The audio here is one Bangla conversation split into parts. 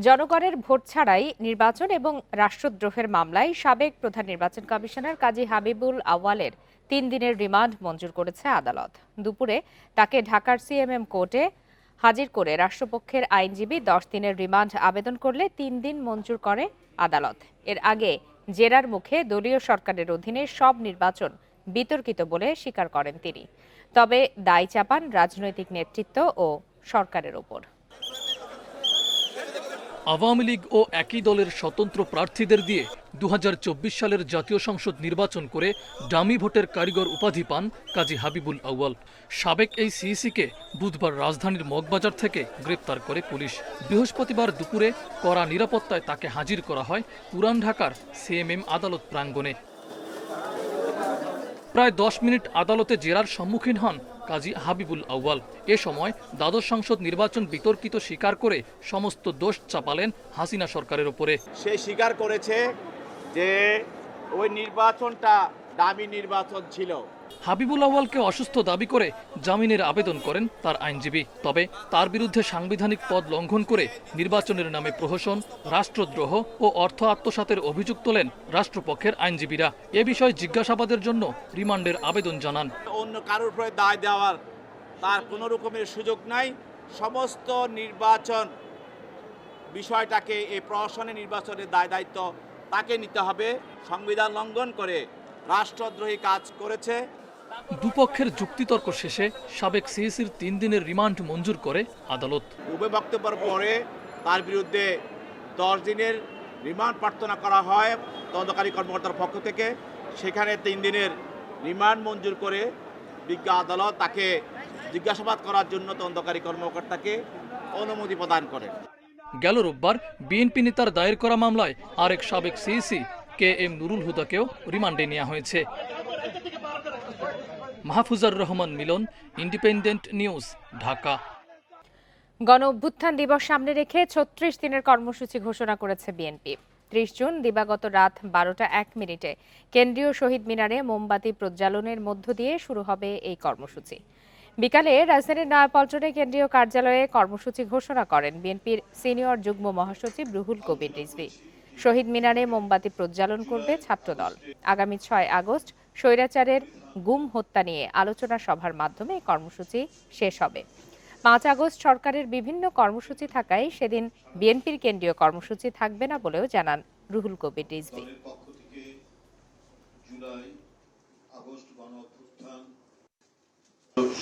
জনগণের ভোট ছাড়াই নির্বাচন এবং রাষ্ট্রদ্রোহের মামলায় সাবেক প্রধান নির্বাচন কমিশনার কাজী হাবিবুল আউয়ালের ৩ দিনের রিমান্ড মঞ্জুর করেছে আদালত। দুপুরে তাকে ঢাকার সিএমএম কোর্টে হাজির করে রাষ্ট্রপক্ষের আইনজীবী ১০ দিনের রিমান্ড আবেদন করলে ৩ দিন মঞ্জুর করে আদালত। এর আগে জেরার মুখে দলীয় সরকারের অধীনে সব নির্বাচন বিতর্কিত বলে স্বীকার করেন তিনি। তবে দায় চাপান রাজনৈতিক নেতৃত্ব ও সরকারের ওপর। আওয়ামী লীগ ও একই দলের স্বতন্ত্র প্রার্থীদের দিয়ে ২০২৪ সালের জাতীয় সংসদ নির্বাচন করে ডামি ভোটের কারিগর উপাধি পান কাজী হাবিবুল আউয়াল। সাবেক এই সিইসিকে বুধবার রাজধানীর মগবাজার থেকে গ্রেপ্তার করে পুলিশ। বৃহস্পতিবার দুপুরে কড়া নিরাপত্তায় তাকে হাজির করা হয় পুরান ঢাকার সিএমএম আদালত প্রাঙ্গণে। প্রায় ১০ মিনিট আদালতে জেরার সম্মুখীন হন কাজী হাবিবুল আউয়াল। এ সময় দ্বাদশ সংসদ নির্বাচন বিতর্কিত স্বীকার করে সমস্ত দোষ চাপালেন হাসিনা সরকারের উপরে। সে স্বীকার করেছে যে ওই নির্বাচনটা দামি নির্বাচন ছিল। হাবিবুল আউয়ালকে অসুস্থ দাবি করে জামিনের আবেদন করেন তার আইনজীবী। তবে তার বিরুদ্ধে সাংবিধানিক পদ লঙ্ঘন করে নির্বাচনের নামে প্রহসন, রাষ্ট্রদ্রোহ ও অর্থ আত্মসাতের অভিযোগ তোলেন রাষ্ট্রপক্ষের আইনজীবীরা। এ বিষয়ে জিজ্ঞাসাবাদের জন্য রিমান্ডের আবেদন জানান। অন্য কারোর উপরে দায় দেওয়ার তার কোনো রকমের সুযোগ নাই। সমস্ত নির্বাচন বিষয়টাকে এই প্রশাসনের নির্বাচনের দায় দায়িত্ব তাকে নিতে হবে। সংবিধান লঙ্ঘন করে রাষ্ট্রদ্রোহী কাজ করেছে। দুপক্ষের যুক্তিতর্ক শেষে সাবেক সিইসির ৩ দিনের রিমান্ড মঞ্জুর করে আদালত। উভয় বক্তব্যের পরে তার বিরুদ্ধে ১০ দিনের রিমান্ড প্রার্থনা করা হয় তদন্তকারী কর্মকর্তার পক্ষ থেকে। সেখানে ৩ দিনের রিমান্ড মঞ্জুর করে বিজ্ঞ আদালত তাকে জিজ্ঞাসাবাদ করার জন্য তদন্তকারী কর্মকর্তাকে অনুমতি প্রদান করেন। গেল রোববার বিএনপি নেতার দায়ের করা মামলায় আরেক সাবেক সিইসি KM নুরুল হুদাকেও রিমান্ডে নেওয়া হয়েছে। মাহফুজার রহমান মিলন, ইন্ডিপেন্ডেন্ট নিউজ, ঢাকা। গণ অভ্যুত্থান দিবস সামনে রেখে ৩৬ দিনের কর্মসূচি ঘোষণা করেছে বিএনপি। ৩০ জুন দিবাগত রাত ১২টা ১ মিনিটে কেন্দ্রীয় শহীদ মিনারে মোমবাতি প্রজ্বালনের মধ্য দিয়ে শুরু হবে এই কর্মসূচি। বিকালে রাজধানীর নয়াপল্টনে কেন্দ্রীয় কার্যালয়ে কর্মসূচি ঘোষণা করেন বিএনপির সিনিয়র যুগ্ম মহাসচিব রুহুল কবির রিজভী। শহীদ মিনারে মোমবাতি প্রজ্বালন করবে ছাত্রদল। আগামী ৬ আগস্ট স্বৈরাচারের গুম হত্যা নিয়ে আলোচনা সভার মাধ্যমে কর্মসূচি শেষ হবে। ৫ আগস্ট সরকারের বিভিন্ন কর্মসূচি থাকায় সেদিন বিএনপির কেন্দ্রীয় কর্মসূচি থাকবে না বলেও জানান রুহুল কবির রিজভী।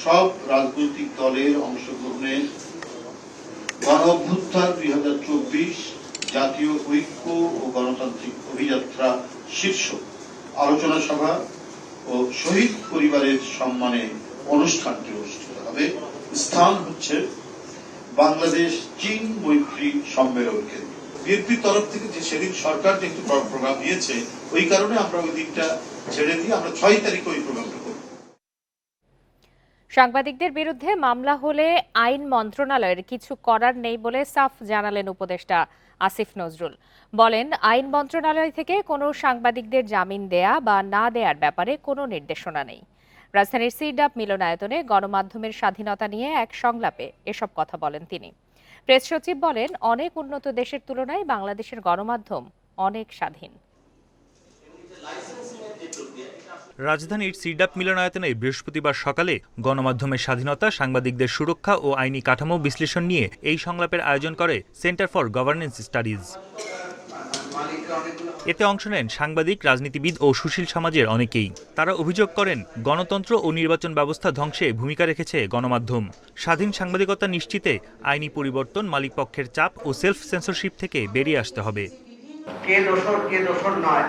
সব রাজনৈতিক দলের অংশগ্রহণে গণ অভ্যুত্থান ২০২৪ জাতীয় ঐক্য ও গণতান্ত্রিক অভিযাত্রা শীর্ষক আলোচনা সভা ও শহীদ পরিবারের সম্মানে অনুষ্ঠানটি অনুষ্ঠিত হবে। স্থান হচ্ছে বাংলাদেশ চীন মৈত্রী সম্মেলন কেন্দ্র। বিএনপির তরফ থেকে যে সেদিন সরকার যে একটি প্রোগ্রাম নিয়েছে, ওই কারণে আমরা ওই দিনটা ছেড়ে দিয়ে আমরা ৬ তারিখে ওই প্রোগ্রামটা করব। সাংবাদিকদের বিরুদ্ধে মামলা হলে আইন মন্ত্রণালয়ের কিছু করার নেই বলে সাফ জানালেন উপদেষ্টা আসিফ নজরুল। বলেন, আইন মন্ত্রণালয় থেকে কোনো সাংবাদিকদের জামিন দেয়া বা না দেয়ার ব্যাপারে কোনো নির্দেশনা নেই। রাজধানীর সিডাপ মিলনায়তনে গণমাধ্যমের স্বাধীনতা নিয়ে এক সংলাপে এসব কথা বলেন তিনি। প্রেস সচিব বলেন, অনেক উন্নত দেশের তুলনায় বাংলাদেশের গণমাধ্যম অনেক স্বাধীন। রাজধানীর সিডাপ মিলনায়তনে বৃহস্পতিবার সকালে গণমাধ্যমের স্বাধীনতা, সাংবাদিকদের সুরক্ষা ও আইনি কাঠামো বিশ্লেষণ নিয়ে এই সংলাপের আয়োজন করে সেন্টার ফর গভর্নেন্স স্টাডিজ। এতে অংশ নেন সাংবাদিক, রাজনীতিবিদ ও সুশীল সমাজের অনেকেই। তারা অভিযোগ করেন, গণতন্ত্র ও নির্বাচন ব্যবস্থা ধ্বংসে ভূমিকা রেখেছে গণমাধ্যম। স্বাধীন সাংবাদিকতা নিশ্চিতে আইনি পরিবর্তন, মালিকপক্ষের চাপ ও সেলফ সেন্সরশিপ থেকে বেরিয়ে আসতে হবে। কে দোষর কে দোষর নয়,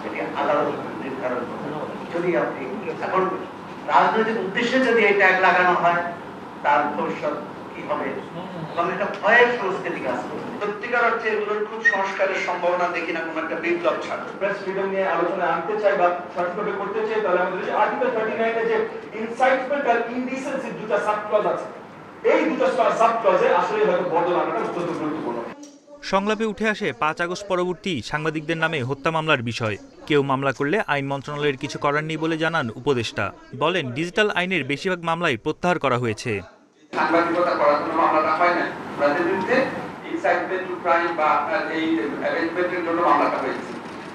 এটি আদালত নির্ধারণ করবে। যদি আপনি এখন রাজনৈতিক উদ্দেশ্যে যদি এই ট্যাগ লাগানো হয়, তার ভবিষ্যৎ কি হবে? একটা ভয়ের সংস্কৃতি কাজ করবে। সত্যিকার অর্থে এগুলোর খুব সংস্কারের সম্ভাবনা দেখি না, কোনো একটা বিপ্লব ছাড়া। প্রেস ফ্রিডম নিয়ে আলোচনা আনতে চাই বা সঠিকভাবে করতে চাই, তাহলে আমাদের যে আর্টিকেল 39 এ যে ইনসাইটমেন্ট আর ইনডিসেন্সি দুটো সাব ক্লজ আছে, এই দুটো সাব ক্লজে আসলে হয়তো বদল আনাটা অত্যন্ত গুরুত্বপূর্ণ। সংলাপে উঠে আসে ৫ আগস্ট পরবর্তী সাংবাদিকদের নামে হত্যা মামলার বিষয়। কেউ মামলা করলে আইন মন্ত্রণালয়ের কিছু করার নেই বলে জানান উপদেষ্টা। বলেন, ডিজিটাল আইনের বেশিরভাগ মামলাই প্রত্যাহার করা হয়েছে। সাংবাদিকতা করার জন্য মামলাটা হয় না, তাদের বিরুদ্ধে ইনসাইটমেন্ট টু ক্রাইম বা এই অ্যারেঞ্জমেন্টের জন্য মামলাটা হয়েছে।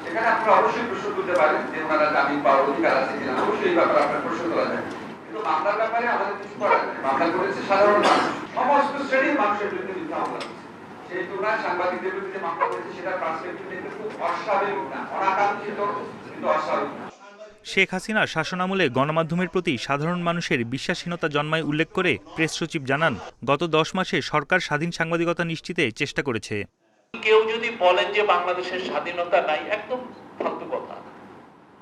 এখানে আপনারা অবশ্যই প্রশ্ন তুলতে পারেন যে ওনারা জামিন পাওয়ার অধিকার আছে কিনা, অবশ্যই এই ব্যাপারে আপনার প্রশ্ন তোলা যায়। কিন্তু মামলার ব্যাপারে আমাদের কিছু করার নেই। মামলা করেছে সাধারণ মানুষ, সমস্ত শ্রেণীর মানুষের বিরুদ্ধে মিথ্যা মামলা হচ্ছে। সেই তুলনায় সাংবাদিকদের বিরুদ্ধে মামলা করেছে সেটা পার্সপেক্টিভ থেকে খুব অস্বাভাবিক না, অনাকাঙ্ক্ষিত কিন্তু অস্বাভাবিক না। শেখ হাসিনার শাসনামলে গণমাধ্যমের প্রতি সাধারণ মানুষের বিশ্বাসহীনতা জন্মায় উল্লেখ করে প্রেস সচিব জানান, গত 10 মাসে সরকার স্বাধীন সাংবাদিকতা নিশ্চিতে চেষ্টা করেছে। কেউ যদি বলেন যে বাংলাদেশের স্বাধীনতা নাই, একদম ফালতু কথা।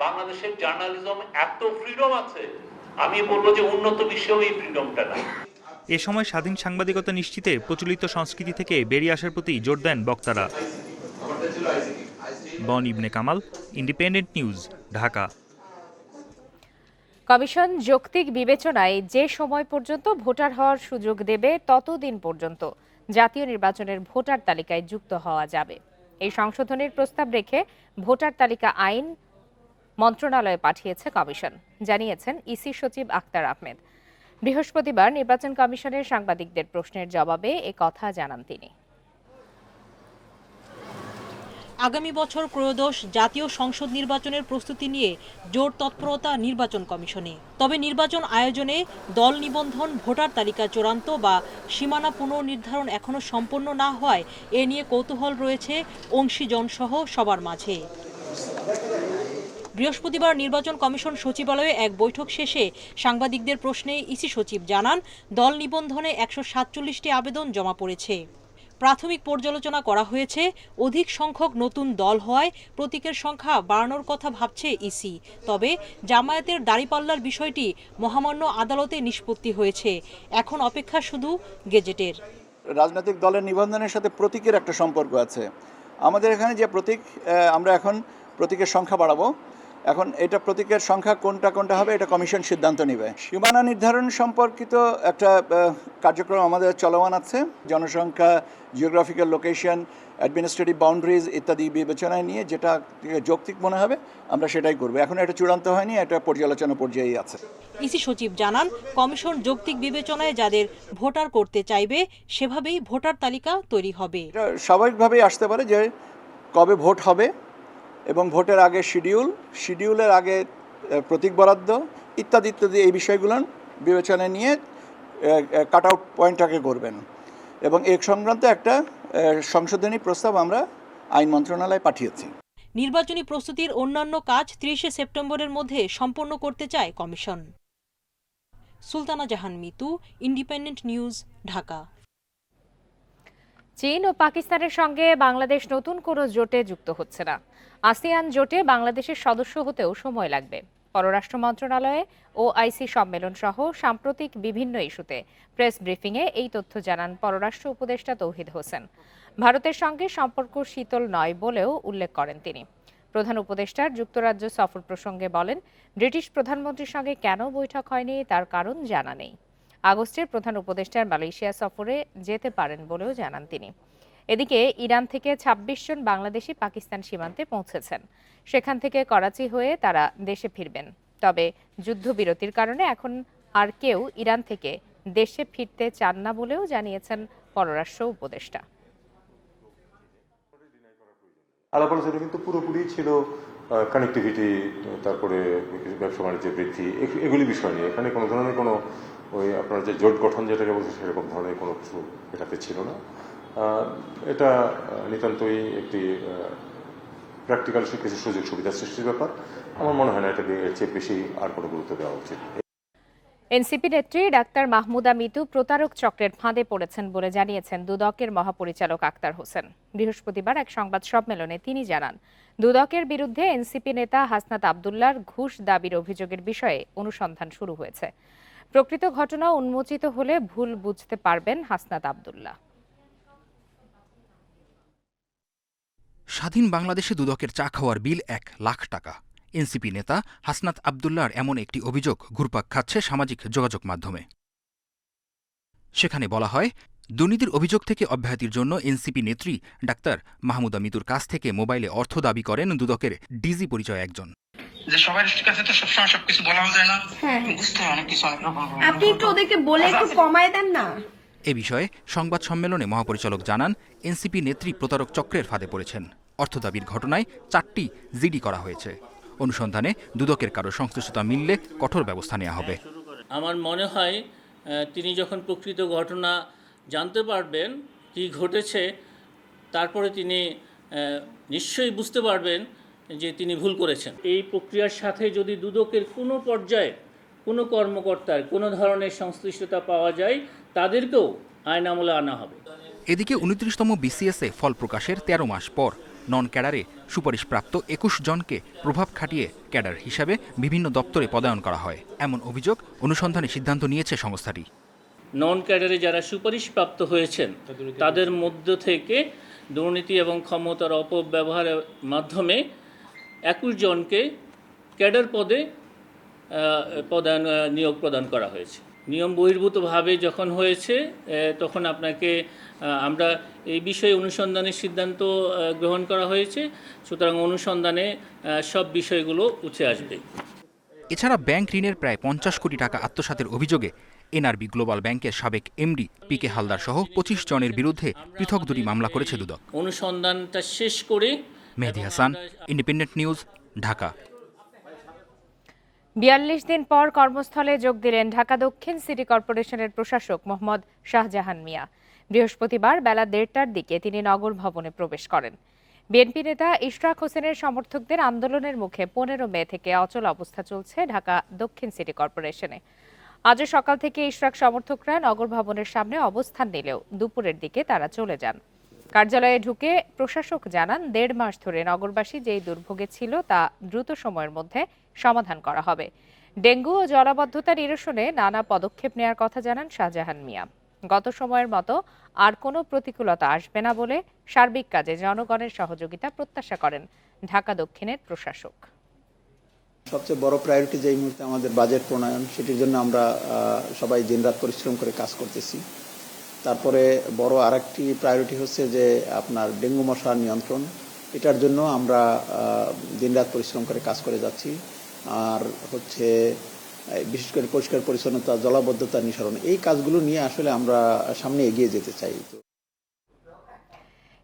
বাংলাদেশের জার্নালিজম এত ফ্রিডম আছে, আমি বলবো যে উন্নত বিশ্বেও এই ফ্রিডমটা নাই। এ সময় স্বাধীন সাংবাদিকতা নিশ্চিতে প্রচলিত সংস্কৃতি থেকে বেরিয়ে আসার প্রতি জোর দেন বক্তারা। বন Ibne Kamal, independent news, Dhaka. Commission যৌক্তিক বিবেচনায় যে সময় পর্যন্ত ভোটার হওয়ার সুযোগ দেবে ততদিন পর্যন্ত জাতীয় নির্বাচনের ভোটার তালিকায় যুক্ত হওয়া যাবে। এই সংশোধনের প্রস্তাব রেখে ভোটার তালিকা আইন মন্ত্রণালয়ে পাঠিয়েছে কমিশন, জানিয়েছেন ইসি সচিব আক্তার আহমেদ। বৃহস্পতিবার নির্বাচন কমিশনের সাংবাদিকদের প্রশ্নের জবাবে এ কথা জানান তিনি। আগামী বছর ত্রয়োদশ জাতীয় সংসদ নির্বাচনের প্রস্তুতি নিয়ে জোর তৎপরতা নির্বাচন কমিশনে। তবে নির্বাচন আয়োজনে দল নিবন্ধন, ভোটার তালিকা চূড়ান্ত বা সীমানা পুনর্নির্ধারণ এখনো সম্পন্ন না হওয়ায় এ নিয়ে কৌতূহল রয়েছে অংশীজনসহ সবার মাঝে। বৃহস্পতিবার নির্বাচন কমিশন সচিবালয়ে এক বৈঠক শেষে সাংবাদিকদের প্রশ্নে ইসি সচিব জানান, দল নিবন্ধনে 147টি আবেদন জমা পড়েছে। প্রাথমিক পর্যালোচনা করা হয়েছে, অধিক সংখ্যক নতুন দল হওয়ায় প্রতীকের সংখ্যা বাড়ানোর কথা ভাবছে ইসি। তবে জামায়াতের দাঁড়িপাল্লার বিষয়টি মহামান্য আদালতে নিষ্পত্তি হয়েছে, এখন অপেক্ষা শুধু গেজেটের। রাজনৈতিক দলের নিবন্ধনের সাথে প্রতীকের একটা সম্পর্ক আছে। আমাদের এখানে যে প্রতীক, আমরা এখন প্রতীকের সংখ্যা বাড়াবো। এখন এটা প্রতীকের সংখ্যা কোনটা হবে এটা কমিশন সিদ্ধান্ত নেবে। সীমানা নির্ধারণ সম্পর্কিত একটা কার্যক্রম আমাদের চলমান আছে। জনসংখ্যা, জিওগ্রাফিক্যাল লোকেশন, অ্যাডমিনিস্ট্রেটিভ বাউন্ডারিজ ইত্যাদি বিবেচনায় নিয়ে যেটা যৌক্তিক মনে হবে আমরা সেটাই করব। এখন এটা চূড়ান্ত হয়নি, এটা পর্যালোচনা পর্যায়েই আছে। ইসি সচিব জানান, কমিশন যৌক্তিক বিবেচনায় যাদের ভোটার করতে চাইবে সেভাবেই ভোটার তালিকা তৈরি হবে। এটা স্বাভাবিকভাবেই আসতে পারে যে কবে ভোট হবে এবং ভোটের আগে শিডিউলের আগে প্রতীক বরাদ্দ ইত্যাদি এই বিষয়গুলো বিবেচনায় নিয়ে কাট আউট পয়েন্টটাকে করবেন এবং এক সংক্রান্ত একটা সংশোধনী প্রস্তাব আমরা আইন মন্ত্রণালয়ে পাঠিয়েছি। নির্বাচনী প্রস্তুতির অন্যান্য কাজ 30শে সেপ্টেম্বরের মধ্যে সম্পন্ন করতে চায় কমিশন। সুলতানা জাহান মিতু, ইন্ডিপেন্ডেন্ট নিউজ, ঢাকা। চীন ও পাকিস্তানের সঙ্গে বাংলাদেশ নতুন কোনো জোটে যুক্ত হচ্ছে না। আসিয়ান জোটে বাংলাদেশের সদস্য হতেও সময় লাগবে। পররাষ্ট্র মন্ত্রণালয়ে ওআইসি সম্মেলন সহ সাম্প্রতিক বিভিন্ন ইস্যুতে প্রেস ব্রিফিংয়ে এই তথ্য জানান পররাষ্ট্র উপদেষ্টা তৌহিদ হোসেন। ভারতের সঙ্গে সম্পর্ক শীতল নয় বলেও উল্লেখ করেন তিনি। প্রধান উপদেষ্টার যুক্তরাজ্য সফর প্রসঙ্গে বলেন, ব্রিটিশ প্রধানমন্ত্রীর সঙ্গে কেন বৈঠক হয়নি তার কারণ জানা নেই। আগস্টের প্রধান উপদেষ্টার মালয়েশিয়া সফরে যেতে পারেন বলেও জানান তিনি। এদিকে ইরান থেকে 26 জন বাংলাদেশি পাকিস্তান সীমান্তে পৌঁছেছেন। সেখান থেকে করাচি হয়ে তারা দেশে ফিরবেন। তবে যুদ্ধবিরতির কারণে এখন আর কেউ ইরান থেকে দেশে ফিরতে চান না বলেও জানিয়েছেন পররাষ্ট্র উপদেষ্টা। আলাপ আলোচনা কিন্তু পুরোপুরি ছিল কানেক্টিভিটি, তারপরে ব্যবসা বাণিজ্য বৃদ্ধি, এগুলি বিষয় নিয়ে। এখানে কোনো ধরনের কোনো ওই আপনার যে জোট গঠন যেটাকে বলছে সেরকম ধরনের কোনো কিছু এটাতে ছিল না। এটা নিতান্তই একটি প্র্যাকটিক্যাল কিছু সুযোগ সুবিধা সৃষ্টির ব্যাপার। আমার মনে হয় না এটাকে এর চেয়ে বেশি আর কোনো গুরুত্ব দেওয়া উচিত। এনসিপি নেত্রী ডাক্তার মাহমুদা মিতু প্রতারক চক্রের ফাঁদে পড়েছেন বলে জানিয়েছেন দুদকের মহাপরিচালক আক্তার হোসেন। বৃহস্পতিবার এক সংবাদ সম্মেলনে তিনি জানান, দুদকের বিরুদ্ধে এনসিপি নেতা হাসনাত আবদুল্লাহর ঘুষ দাবির অভিযোগের বিষয়ে অনুসন্ধান শুরু হয়েছে। প্রকৃত ঘটনা উন্মোচিত হলে ভুল বুঝতে পারবেন হাসনাত আবদুল্লাহ। স্বাধীন বাংলাদেশে দুদকের চা খাওয়ার বিল 1 লাখ টাকা। এনসিপি নেতা হাসনাত আবদুল্লাহর এমন একটি অভিযোগ ঘুরপাক খাচ্ছে সামাজিক যোগাযোগ মাধ্যমে। সেখানে বলা হয়, দুর্নীতির অভিযোগ থেকে অব্যাহতির জন্য এনসিপি নেত্রী ডাক্তার মাহমুদা মিতুর কাছ থেকে মোবাইলে অর্থ দাবি করেন দুদকের ডিজি পরিচয় একজন। যে সবার কাছে তো সবসময় সবকিছু বলা যায় না, বুঝতে হয় অনেক কিছু, অনেক রকম। আপনি একটু ওদেরকে বলে একটু কমায় দেন না। এ বিষয়ে সংবাদ সম্মেলনে মহাপরিচালক জানান, এনসিপি নেত্রী প্রতারক চক্রের ফাঁদে পড়েছেন। অর্থ দাবির ঘটনায় 4টি জিডি করা হয়েছে। অনুসন্ধানে দুদকের কারো সংশ্লিষ্টতা মিললে কঠোর ব্যবস্থা নেওয়া হবে। আমার মনে হয় তিনি যখন প্রকৃত ঘটনা জানতে পারবেন কি ঘটেছে, তারপরে তিনি নিশ্চয়ই বুঝতে পারবেন যে তিনি ভুল করেছেন। এই প্রক্রিয়ার সাথে যদি দুদকের কোনো পর্যায়ে কোনো কর্মকর্তার কোনো ধরনের সংশ্লিষ্টতা পাওয়া যায়, তাদেরকেও আইন আমলে আনা হবে। এদিকে 29তম বিসিএসে ফল প্রকাশের 13 মাস পর নন ক্যাডারে সুপারিশপ্রাপ্ত 21 জনকে প্রভাব খাটিয়ে ক্যাডার হিসাবে বিভিন্ন দপ্তরে পদায়ন করা হয়। এমন অভিযোগ অনুসন্ধানে সিদ্ধান্ত নিয়েছে সংস্থাটি। নন ক্যাডারে যারা সুপারিশপ্রাপ্ত হয়েছেন তাদের মধ্য থেকে দুর্নীতি এবং ক্ষমতার অপব্যবহারের মাধ্যমে 21 জনকে ক্যাডার পদে নিয়োগ প্রদান করা হয়েছে। নিয়ম বহির্ভূতভাবে যখন হয়েছে তখন আপনাকে আমরা এই বিষয়ে অনুসন্ধানের সিদ্ধান্ত গ্রহণ করা হয়েছে। সুতরাং অনুসন্ধানে সব বিষয়গুলো উঠে আসবে। এছাড়া ব্যাংক ঋণের প্রায় 50 কোটি টাকা আত্মসাতের অভিযোগে এনআরবি গ্লোবাল ব্যাংকের সাবেক এমডি পিকে হালদার সহ 25 জনের বিরুদ্ধে পৃথক 2টি মামলা করেছে দুদক। অনুসন্ধানটা শেষ করে। মেহেদী হাসান, ইন্ডিপেন্ডেন্ট নিউজ, ঢাকা। 42 দিন পর কর্মস্থলে যোগ দিলেন ঢাকা দক্ষিণ সিটি কর্পোরেশনের প্রশাসক মোহাম্মদ শাহজাহান মিয়া। বৃহস্পতিবার বেলা 1:30টার দিকে তিনি নগর ভবনে প্রবেশ করেন। বিএনপি নেতা ইশরাক হোসেনের সমর্থকদের আন্দোলনের মুখে 15 মে থেকে অচল অবস্থা চলছে ঢাকা দক্ষিণ সিটি কর্পোরেশনে। আজও সকাল থেকে ইশরাক সমর্থকরা নগর ভবনের সামনে অবস্থান নিলেও দুপুরের দিকে তারা চলে যান। কার্যালয়ে ঢুকে প্রশাসক জানান, 1.5 মাস ধরে নগরবাসী যেই দুর্ভোগে ছিল তা দ্রুত সময়ের মধ্যে সমাধান করা হবে। ডেঙ্গু ও জলাবদ্ধতা নিরসনে নানা পদক্ষেপ নেওয়ার কথা জানান শাহজাহান মিয়া। গত সময়ের মতো আর কোনো প্রতিকূলতা আসবে না বলে সার্বিক কাজে জনগণের সহযোগিতা প্রত্যাশা করেন ঢাকা দক্ষিণের প্রশাসক। সবচেয়ে বড় প্রায়োরিটি যে এই মুহূর্তে আমাদের বাজেট প্রণয়ন, সেটির জন্য আমরা সবাই দিনরাত পরিশ্রম করে কাজ করতেছি। তারপরে বড় আরেকটি প্রায়োরিটি হচ্ছে যে আপনার ডেঙ্গু মশার নিয়ন্ত্রণ, এটার জন্য আমরা দিনরাত পরিশ্রম করে কাজ করে যাচ্ছি। আর হচ্ছে বিশেষ করে পরিষ্কার পরিচ্ছন্নতা, জলাবদ্ধতা নিঃসরণ, এই কাজগুলো নিয়ে আসলে আমরা সামনে এগিয়ে যেতে চাই।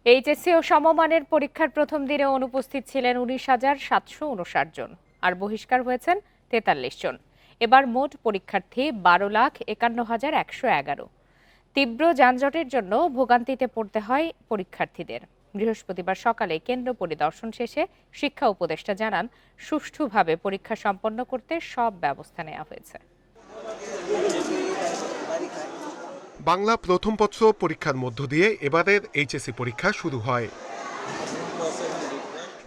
এইচএসসি ও সমমানের পরীক্ষার প্রথম দিনে অনুপস্থিত ছিলেন 19,759 জন, আর বহিষ্কার হয়েছেন 43 জন। এবার মোট পরীক্ষার্থী 12,51,111। তীব্র যানজটের জন্য ভোগান্তিতে পড়তে হয় পরীক্ষার্থীদের। বৃহস্পতিবার সকালে কেন্দ্র পরিদর্শন শেষে শিক্ষা উপদেষ্টা জানান, সুষ্ঠুভাবে পরীক্ষা সম্পন্ন করতে সব ব্যবস্থা নেওয়া হয়েছে। বাংলা প্রথম পত্র পরীক্ষার মধ্য দিয়ে এবারের এইচএসসি পরীক্ষা শুরু হয়।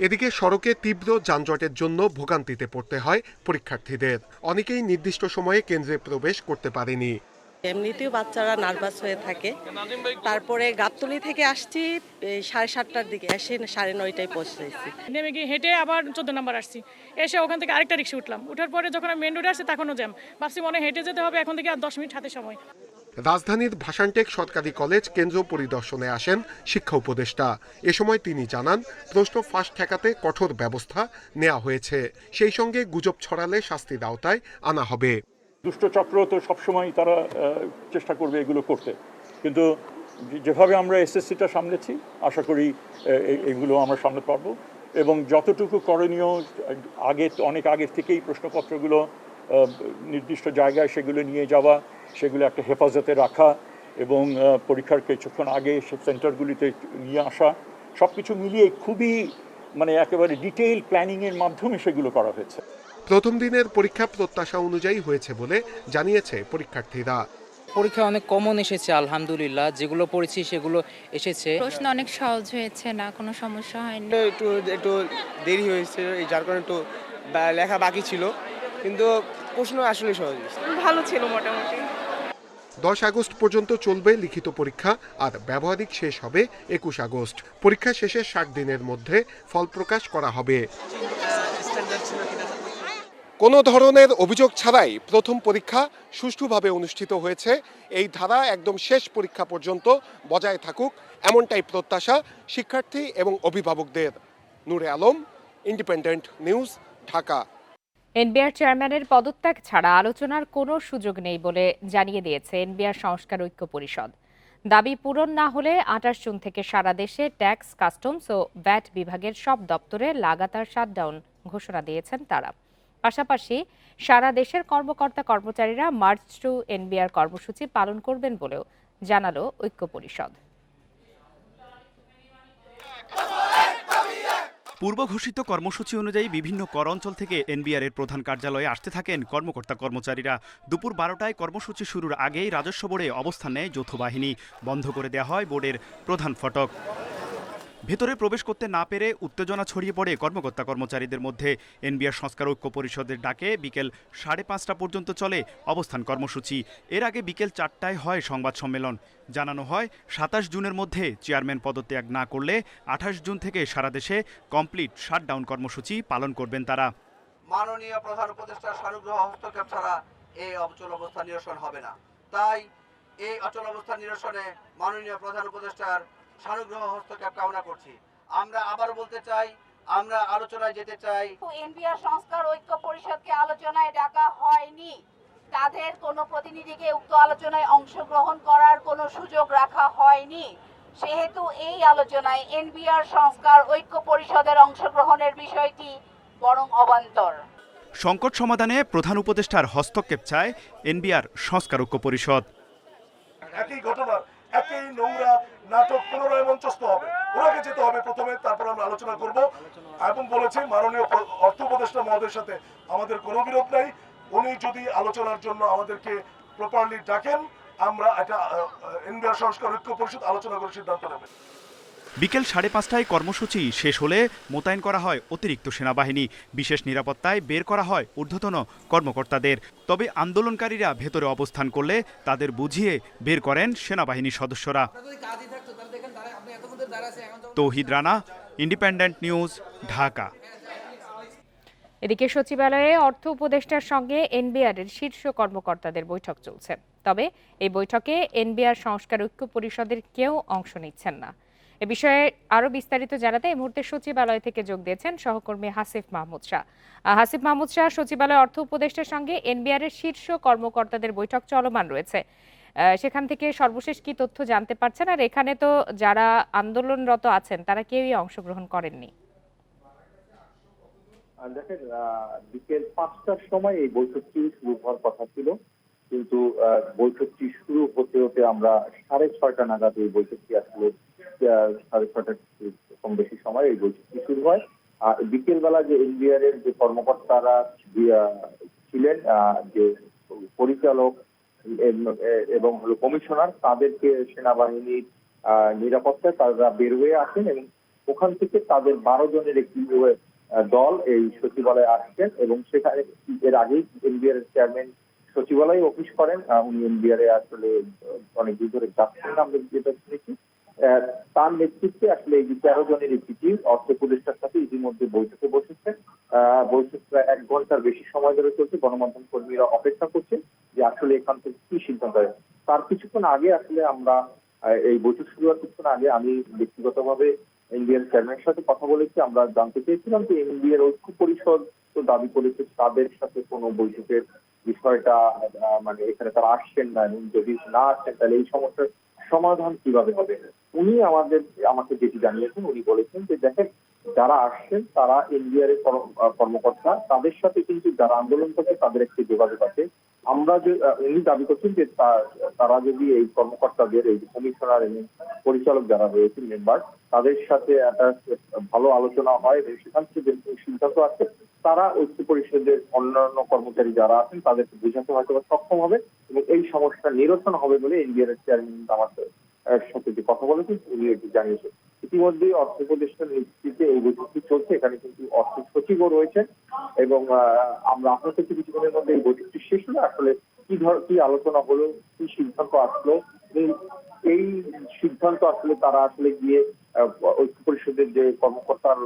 এদিকে সড়কে তীব্র যানজটের জন্য ভোগান্তিতে পড়তে হয় পরীক্ষার্থীদের। অনেকেই নির্দিষ্ট সময়ে কেন্দ্রে প্রবেশ করতে পারেনি। এমনিতেও বাচ্চারা নার্ভাস হয়ে থাকে। তারপরে গাবতলী থেকে আসছি 7:30টার দিকে, এসে 9:30টায় পৌঁছেছি। নেমে গিয়ে হেঁটে আবার 14 নম্বর আসছি, এসে ওখান থেকে আরেকটা রিক্সা উঠলাম। উঠার পরে যখন আমি মেন রোডে আসছি তখনও জ্যাম। ভাবছি মনে হেঁটে যেতে হবে, এখন থেকে আর 10 মিনিট হাতে সময়। রাজধানীর ভাসানটেক সরকারি কলেজ কেন্দ্র পরিদর্শনে আসেন শিক্ষা উপদেষ্টা। এ সময় তিনি জানান, প্রশ্ন ফাঁস ঠেকাতে কঠোর ব্যবস্থা নেওয়া হয়েছে। সেই সঙ্গে গুজব ছড়ালে শাস্তির আওতায় আনা হবে। দুষ্ট চক্র তো সবসময় তারা চেষ্টা করবে এগুলো করতে, কিন্তু যেভাবে আমরা এসএসসিটা সামলেছি আশা করি এগুলো আমরা সামলাতে পারবো। এবং যতটুকু করণীয় অনেক আগের থেকেই প্রশ্নপত্রগুলো নির্দিষ্ট জায়গায় সেগুলো নিয়ে যাওয়া, সেগুলো একটা হেফাজতে রাখা এবং পরীক্ষার কিছুক্ষণ আগে সে সেন্টারগুলিতে নিয়ে আসা, সব কিছু মিলিয়ে খুবই একেবারে ডিটেইল প্ল্যানিংয়ের মাধ্যমে সেগুলো করা হয়েছে। প্রথম দিনের পরীক্ষা প্রত্যাশা অনুযায়ী হয়েছে বলে জানিয়েছে পরীক্ষার্থীরা। পরীক্ষা অনেক কমন এসেছে, আলহামদুলিল্লাহ। যেগুলো পড়েছি সেগুলো এসেছে। প্রশ্ন অনেক সহজ হয়েছে, না কোনো সমস্যা হয়নি। একটু দেরি হয়েছে, যার কারণে একটু লেখা বাকি ছিল, কিন্তু প্রশ্ন আসলে সহজ, ভালো ছিল মোটামুটি। 10 আগস্ট পর্যন্ত চলবে লিখিত পরীক্ষা, আর ব্যবহারিক শেষ হবে 21 আগস্ট। পরীক্ষা শেষে 60 দিনের মধ্যে ফল প্রকাশ করা হবে। কোনো ধরনের অভিযোগ ছাড়াই প্রথম পরীক্ষা সুষ্ঠুভাবে অনুষ্ঠিত হয়েছে। এই ধারা একদম শেষ পরীক্ষা পর্যন্ত বজায় থাকুক, এমনটাই প্রত্যাশা শিক্ষার্থী এবং অভিভাবকদের। Nure Alam, independent news, Dhaka. NBR চেয়ারম্যানের পদত্যাগ ছাড়া আলোচনার কোনো সুযোগ নেই বলে জানিয়ে দিয়েছে এনবিআর সংস্কার ঐক্য পরিষদ। দাবি পূরণ না হলে 28 জুন থেকে সারা দেশে ট্যাক্স, কাস্টমস ও ভ্যাট বিভাগের সব দপ্তরে লাগাতার শাটডাউন ঘোষণা দিয়েছেন তারা। পাশাপাশি সারা দেশের কর্মকর্তা কর্মচারীরা মার্চ টু এনবিআর কর্মসূচি পালন করবেন বলেও জানালো ঐক্য পরিষদ। পূর্ব ঘোষিত কর্মসূচি অনুযায়ী বিভিন্ন কর অঞ্চল থেকে এনবিআর এর প্রধান কার্যালয়ে আসতে থাকেন কর্মকর্তা কর্মচারীরা। দুপুর 12টায় কর্মসূচি শুরুর আগেই রাজস্ব বোর্ডে অবস্থান নেয় যৌথ বাহিনী। বন্ধ করে দেওয়া হয় বোর্ডের প্রধান ফটক। ভেতরে প্রবেশ করতে না পেরে উত্তেজনা ছড়িয়ে পড়ে কর্মকর্তা কর্মচারীদের মধ্যে। এনবিআর সংস্কার ঐক্য পরিষদের ডাকে বিকেল 5:30টা পর্যন্ত চলে অবস্থান কর্মসূচি। এর আগে বিকেল 4টায় হয় সংবাদ সম্মেলন। জানানো হয় 27 জুনের মধ্যে চেয়ারম্যান পদত্যাগ না করলে 28 জুন থেকে সারা দেশে কমপ্লিট শাটডাউন কর্মসূচি পালন করবেন তারা। মাননীয় প্রধান উপদেষ্টার সানুগ্রহ হস্তক্ষেপ ছাড়া এই অচল অবস্থা নিরসন হবে না। তাই এই অচল অবস্থা নিরসনে মাননীয় প্রধান উপদেষ্টার সানুগ্রহ হস্তক্ষেপ কামনা করছি। আমরা আবার বলতে চাই, আমরা আলোচনায় যেতে চাই। এনবিআর সংস্কার ঐক্য পরিষদকে আলোচনায় ডাকা হয়নি। তাদের কোনো প্রতিনিধিকে উক্ত আলোচনায় অংশগ্রহণ করার কোনো সুযোগ রাখা হয়নি। সেহেতু এই আলোচনায় এনবিআর সংস্কার ঐক্য পরিষদের অংশগ্রহণের বিষয়টি বরং অবান্তর। সংকট সমাধানে প্রধান উপদেষ্টার হস্তক্ষেপ চায় এনবিআর সংস্কার ঐক্য পরিষদ। একই ঘটনার একই নোংরা নাটক পুনরায় মঞ্চস্থ হবে, ওনাকে যেতে হবে প্রথমে, তারপর আমরা আলোচনা করব। এবং বলেছি মাননীয় অর্থ উপদেষ্টা মহোদয়ের সাথে আমাদের কোনো বিরোধ নাই। উনি যদি আলোচনার জন্য আমাদেরকে প্রপারলি ডাকেন, আমরা একটা এনবিআর সংস্কার ঐক্য পরিষদ আলোচনা করে সিদ্ধান্ত নেবে। বিকেল 5:30টায় কর্মসূচি শেষ হলে মোতায়েন করা হয় অতিরিক্ত সেনাবাহিনী। বিশেষ নিরাপত্তায় বের করা হয় ঊর্ধ্বতন কর্মকর্তাদের। তবে আন্দোলনকারীরা ভেতরে অবস্থান করলে তাদের বুঝিয়ে বের করেন সেনাবাহিনীর সদস্যরা। তৌহিদ রানা, ইন্ডিপেন্ডেন্ট নিউজ, ঢাকা। এদিকে সচিবালয়ে অর্থ উপদেষ্টার সঙ্গে এনবিআর এর শীর্ষ কর্মকর্তাদের বৈঠক চলছে। তবে এই বৈঠকে এনবিআর সংস্কার ঐক্য পরিষদের কেউ অংশ নিচ্ছেন না। এ বিষয়ে আরো বিস্তারিত জানাতে এই মুহূর্তে সচিবালয় থেকে যোগ দিয়েছেন সহকর্মী হাসিফ মাহমুদ শাহ। হাসিফ মাহমুদ শাহ, সচিবালয় অর্থ উপদেষ্টার সঙ্গে এনবিআর এর শীর্ষ কর্মকর্তাদের বৈঠক চলমান রয়েছে, সেখান থেকে সর্বশেষ কি তথ্য জানতে পারছেন? আর এখানে তো যারা আন্দোলনরত আছেন তারা কেউই অংশগ্রহণ করেননি। দেখেন, বিকেল 5টার সময় এই বৈঠকটি শুরু হওয়ার কথা ছিল, কিন্তু বৈঠকটি শুরু হতে হতে আমরা 6:30 নাগাদ এই বৈঠকটি আসলে 6:30 কম বেশি সময় এই বৈঠকটি শুরু হয়। বিকেল বেলা যে এনবিআর এর যে কর্মকর্তারা ছিলেন, যে পরিচালক এবং কমিশনার, তাদেরকে সেনাবাহিনীর নিরাপত্তায় তারা বের হয়ে আসেন এবং ওখান থেকে তাদের 12 জনের একটি দল এই সচিবালয়ে আসছেন এবং সেখানে এর আগেই এনবিআর এর চেয়ারম্যান সচিবালয়ে অফিস করেন। উনি এনবিআর এ আসলে অনেক দিন ধরে যাচ্ছেন, আমরা যেটা শুনেছি। তার নেতৃত্বে আসলে এই 13 জনের একটি টিম অর্থ উপদেষ্টার সাথে ইতিমধ্যে বৈঠকে বসেছে। বৈঠক প্রায় 1 ঘন্টার বেশি সময় ধরে চলছে। গণমাধ্যম কর্মীরা অপেক্ষা করছে যে আসলে এখান থেকে কি সিদ্ধান্ত হয়। তার কিছুক্ষণ আগে আসলে আমরা এই বৈঠক শুরু হওয়ার কিছুক্ষণ আগে আমি ব্যক্তিগতভাবে এনবিআর চেয়ারম্যানের সাথে কথা বলেছি। আমরা জানতে চেয়েছিলাম যে এনবিআর ঐক্য পরিষদ তো দাবি করেছে তাদের সাথে কোনো বৈঠকের বিষয়টা মানে এখানে তারা আসছেন না, এবং যদি না আসছেন তাহলে এই সমস্যার সমাধান কিভাবে হবে। উনি আমাকে যেটি জানিয়েছেন, উনি বলেছেন যে দেখেন, যারা আসছেন তারা এনবিআর এর কর্মকর্তা, তাদের সাথে কিন্তু যারা আন্দোলন করছে তাদের একটি যোগাযোগ আছে। আমরা যে উনি দাবি করছেন যে তারা যদি এই কর্মকর্তাদের, এই কমিশনার এবং পরিচালক যারা রয়েছেন মেম্বার, তাদের সাথে একটা ভালো আলোচনা হয় এবং সেখান থেকে যে সিদ্ধান্ত আছে তারা ঐক্য পরিষদের অন্যান্য কর্মচারী যারা আছেন তাদেরকে বোঝাতে হয়তো সক্ষম হবে এবং এই সমস্যা নিরসন হবে বলে এনবিআর এর চেয়ারম্যান আমাদের সাথে যে কথা বলেছেন উনি এটি জানিয়েছেন। ইতিমধ্যে অর্থ উপদেষ্টার নেতৃত্বে এই বৈঠকটি চলছে। এখানে কিন্তু অর্থ সচিবও রয়েছেন এবং আমরা আপনার থেকে কিছুক্ষণের মধ্যে এই বৈঠকটি শেষ হলে আসলে কি আলোচনা হলো, কি সিদ্ধান্ত আসলো, এই সিদ্ধান্ত আসলে তারা আসলে গিয়ে ঐক্য পরিষদের যে কর্মকর্তার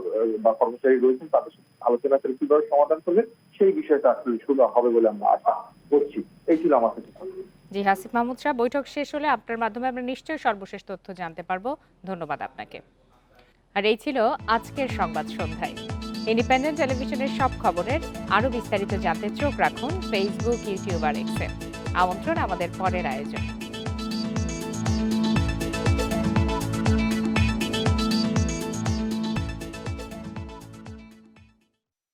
বা কর্মচারী রয়েছেন তাদের সাথে আলোচনা করে কিভাবে সমাধান করবে সেই বিষয়টা আসলে শুরু হবে বলে আমরা আশা করছি। এই ছিল আমার কাছে। জি হাসিফ মাহমুদ শাহ, বৈঠক শেষ হলে আপনার মাধ্যমে আমরা নিশ্চয়ই সর্বশেষ তথ্য জানতে পারবো। ধন্যবাদ আপনাকে। আর এই ছিল আজকের সংবাদ সন্ধ্যায়। ইন্ডিপেন্ডেন্ট টেলিভিশনের সব খবরের আরো বিস্তারিত জানতে চোখ রাখুন ফেসবুক, ইউটিউব আর এক্সে। আমন্ত্রণ আমাদের পরের আয়োজন।